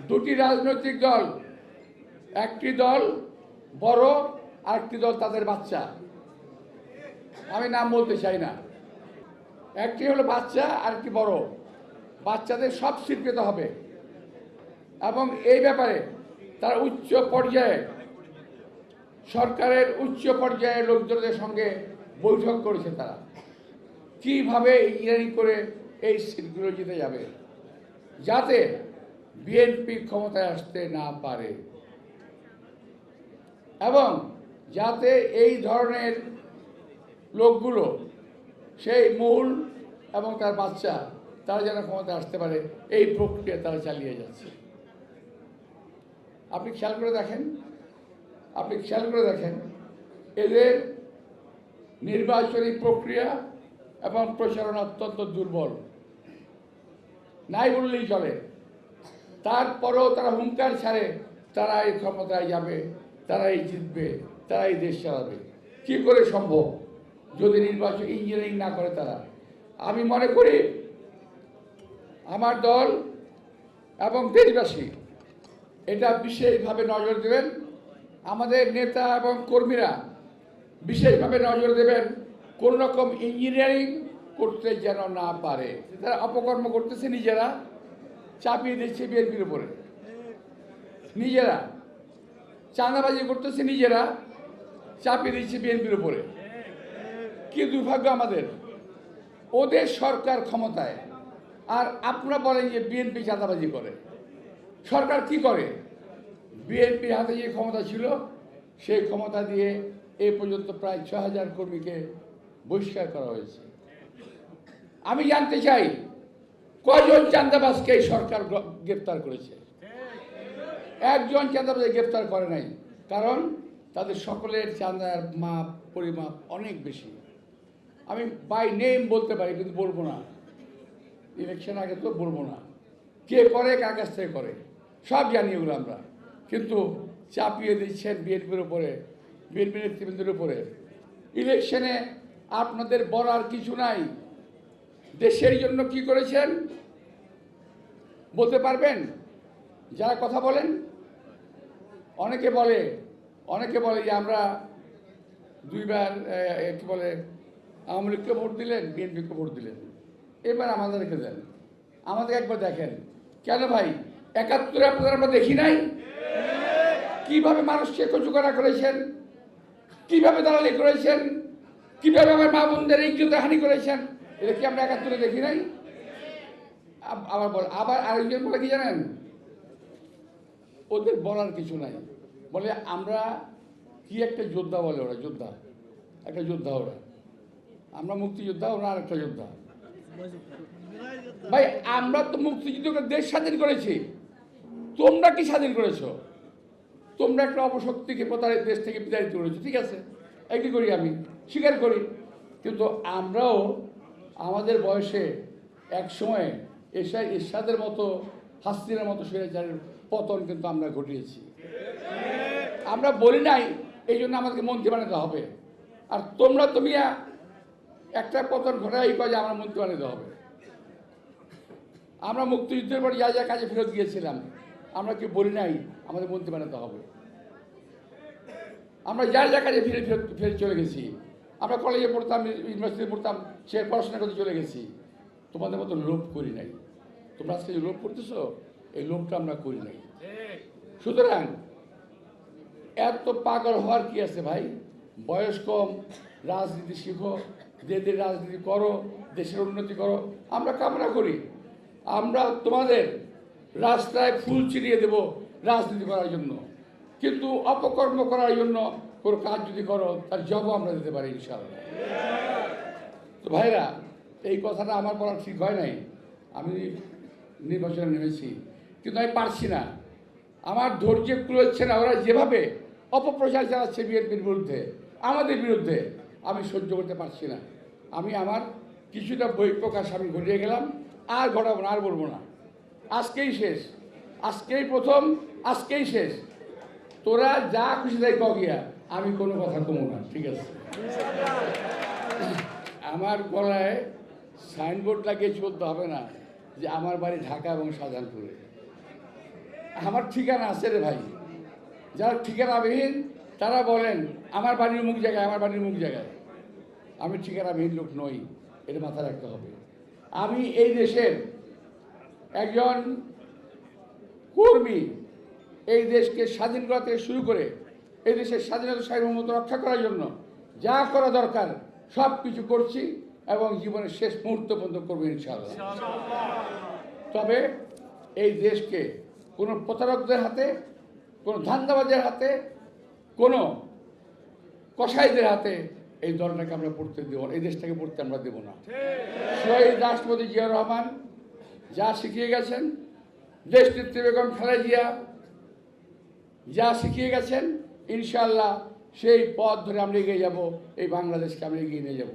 দুটি রাজনৈতিক দল, একটি দল বড় আর একটি দল তাদের বাচ্চা, আমি নাম বলতে চাই না। একটি হলো বাচ্চা আর একটি বড়। বাচ্চাদের সব সিট পেতে হবে এবং এই ব্যাপারে তারা উচ্চ পর্যায়ে সরকারের উচ্চ পর্যায়ের লোকজনদের সঙ্গে বৈঠক করেছে। তারা কিভাবে ইঞ্জিনিয়ারিং করে এই সিটগুলো জিতে যাবে যাতে বিএনপি ক্ষমতায় আসতে না পারে এবং যাতে এই ধরনের লোকগুলো সেই মূল এবং তার বাচ্চা তারা যেন ক্ষমতায় আসতে পারে এই প্রক্রিয়া তারা চালিয়ে যাচ্ছে। আপনি খেয়াল করে দেখেন এদের নির্বাচনী প্রক্রিয়া এবং প্রচারণা অত্যন্ত দুর্বল, নাই বললেই চলে। তারপরেও তারা হুঙ্কার ছাড়ে তারা এই ক্ষমতায় যাবে, তারাই জিতবে, তারাই দেশ চালাবে। কী করে সম্ভব যদি নির্বাচন ইঞ্জিনিয়ারিং না করে তারা? আমি মনে করি আমার দল এবং দেশবাসী এটা বিশেষভাবে নজর দেবেন, আমাদের নেতা এবং কর্মীরা বিশেষভাবে নজর দেবেন কোন রকম ইঞ্জিনিয়ারিং করতে যেন না পারে। তারা অপকর্ম করতেছে, নিজেরা চাপিয়ে দিচ্ছে বিএনপির উপরে, নিজেরা চাঁদাবাজি করতেছে, নিজেরা চাপিয়ে দিচ্ছে বিএনপির উপরে। কি দুর্ভাগ্য আমাদের, ওদের সরকার ক্ষমতায় আর আপনারা বলেন যে বিএনপি চাঁদাবাজি করে। সরকার কি করে? বিএনপির হাতে যে ক্ষমতা ছিল সেই ক্ষমতা দিয়ে এই পর্যন্ত প্রায় ৬,০০০ কর্মীকে বহিষ্কার করা হয়েছে। আমি জানতে চাই কয়জন চাঁদাবাজকে এই সরকার গ্রেপ্তার করেছে? একজন চাঁদাবাজকে গ্রেপ্তার করে নাই, কারণ তাদের সকলের চাঁদার মাপ পরিমাপ অনেক বেশি। আমি বাই নেম বলতে পারি কিন্তু বলবো না, ইলেকশন আগে তো বলবো না কে করে, কার কাছ থেকে করে, সব জানি এগুলো আমরা। কিন্তু চাপিয়ে দিচ্ছেন বিএনপির উপরে, বিএনপি নেতৃবৃন্দের উপরে। ইলেকশনে আপনাদের বলার কিছু নাই। দেশের জন্য কি করেছেন বলতে পারবেন? যারা কথা বলেন, অনেকে বলে যে আমরা দুইবার কি বলে আওয়ামী লীগকে ভোট দিলেন, বিএনপিকে ভোট দিলেন, এবার আমাদেরকে দেন, আমাদের একবার দেখেন। কেন ভাই? ৭১ আপনাদের আমরা দেখি নাই? কিভাবে মানুষকে কচুকারা করেছেন, কিভাবে দালালি করেছেন, কিভাবে আমার মা বোনদের ইজ্জতে হানি করেছেন, এটা কি আমরা ৭১ দেখি নাই? আবার আরেকজন বলে কি জানেন, ওদের বলার কিছু নাই, বলে আমরা কি একটা যোদ্ধা, বলে ওরা যোদ্ধা, একটা যোদ্ধা ওরা, আমরা মুক্তিযোদ্ধা, ওরা আরেকটা যোদ্ধা। ভাই আমরা তো মুক্তিযুদ্ধ করে দেশ স্বাধীন করেছি, তোমরা কি স্বাধীন করেছো? তোমরা একটা অপশক্তিকে প্রতারিত দেশ থেকে বিতাড়িত করেছো, ঠিক আছে, একই করি, আমি স্বীকার করি। কিন্তু আমরাও আমাদের বয়সে এক সময় এরশাদের মতো, হাসিনার মতো স্বৈরাচারের পতন কিন্তু আমরা ঘটিয়েছি। আমরা বলি নাই এই জন্য আমাদেরকে মন্ত্রী বানাতে হবে, আর তুমি একটা পতন ঘটাই কাজে আমরা মন্ত্রী বানাতে হবে। আমরা মুক্তিযুদ্ধের পর যা যা কাজে ফেরত গিয়েছিলাম, আমরা কি বলি নাই আমাদের মন্ত্রী বানাতে হবে? আমরা যার যা কাজে ফিরে চলে গেছি, আমরা কলেজে পড়তাম, ইউনিভার্সিটিতে পড়তাম, সে পড়াশোনা করতে চলে গেছি। তোমাদের মতো লোভ করি নাই। তোমরা আজকে যে লোভ করতেছো, এই লোভটা আমরা করি নাই। সুতরাং এত পাগল হওয়ার কি আছে ভাই? বয়স কম, রাজনীতি শিখো, দেশের রাজনীতি করো, দেশের উন্নতি করো, আমরা কামনা করি। আমরা তোমাদের রাস্তায় ফুল ছিটিয়ে দেব রাজনীতি করার জন্য, কিন্তু অপকর্ম করার জন্য কোনো কাজ যদি করো তার জবাব আমরা দিতে পারি ইনশাআল্লাহ। তো ভাইরা, এই কথাটা আমার বলা ঠিক হয় নাই। আমি নির্বাচনে নেমেছি, কিন্তু আমি পারছি না, আমার ধৈর্য কুলোচ্ছে না। ওরা যেভাবে অপপ্রচার চালাচ্ছে বিএনপির বিরুদ্ধে, আমাদের বিরুদ্ধে, আমি সহ্য করতে পারছি না। আমি আমার কিছুটা বহিঃপ্রকাশ আমি ঘটিয়ে গেলাম, আর ঘটাবো না, আর বলবো না। আজকেই শেষ, আজকেই প্রথম, আজকেই শেষ। তোরা যা খুশি তাই গিয়া, আমি কোনো কথা কমো না, ঠিক আছে? আমার গলায় সাইনবোর্ড লাগিয়ে চলতে হবে না যে আমার বাড়ি ঢাকা এবং শাহজাহানপুরে। আমার ঠিকানা আছে রে ভাই। যারা ঠিকানাবিহীন তারা বলেন আমার বাড়ির মুখ জায়গায়, আমার বাড়ির মুখ জায়গায়। আমি ঠিকানাবিহীন লোক নই, এটা মাথায় রাখতে হবে। আমি এই দেশের একজন কর্মী। এই দেশকে স্বাধীন করা থেকে শুরু করে এই দেশের স্বাধীনতা সার্বভৌমত্ব রক্ষা করার জন্য যা করা দরকার সব কিছু করছি এবং জীবনের শেষ মুহূর্ত পর্যন্ত করবো ইনশাআল্লাহ। তবে এই দেশকে কোনো প্রতারকদের হাতে, কোনো ধান্দাবাজের হাতে, কোনো কসাইদের হাতে এই দলটাকে আমরা পড়তে দেবো না, এই দেশটাকে পড়তে আমরা দেবো না। শহীদ রাষ্ট্রপতি জিয়াউর রহমান যা শিখিয়ে গেছেন, দেশ নেত্রী বেগম খালেদা জিয়া যা শিখিয়ে গেছেন, ইনশাআল্লাহ সেই পথ ধরে আমরা এগিয়ে যাব, এই বাংলাদেশকে আমরা এগিয়ে নিয়ে যাব।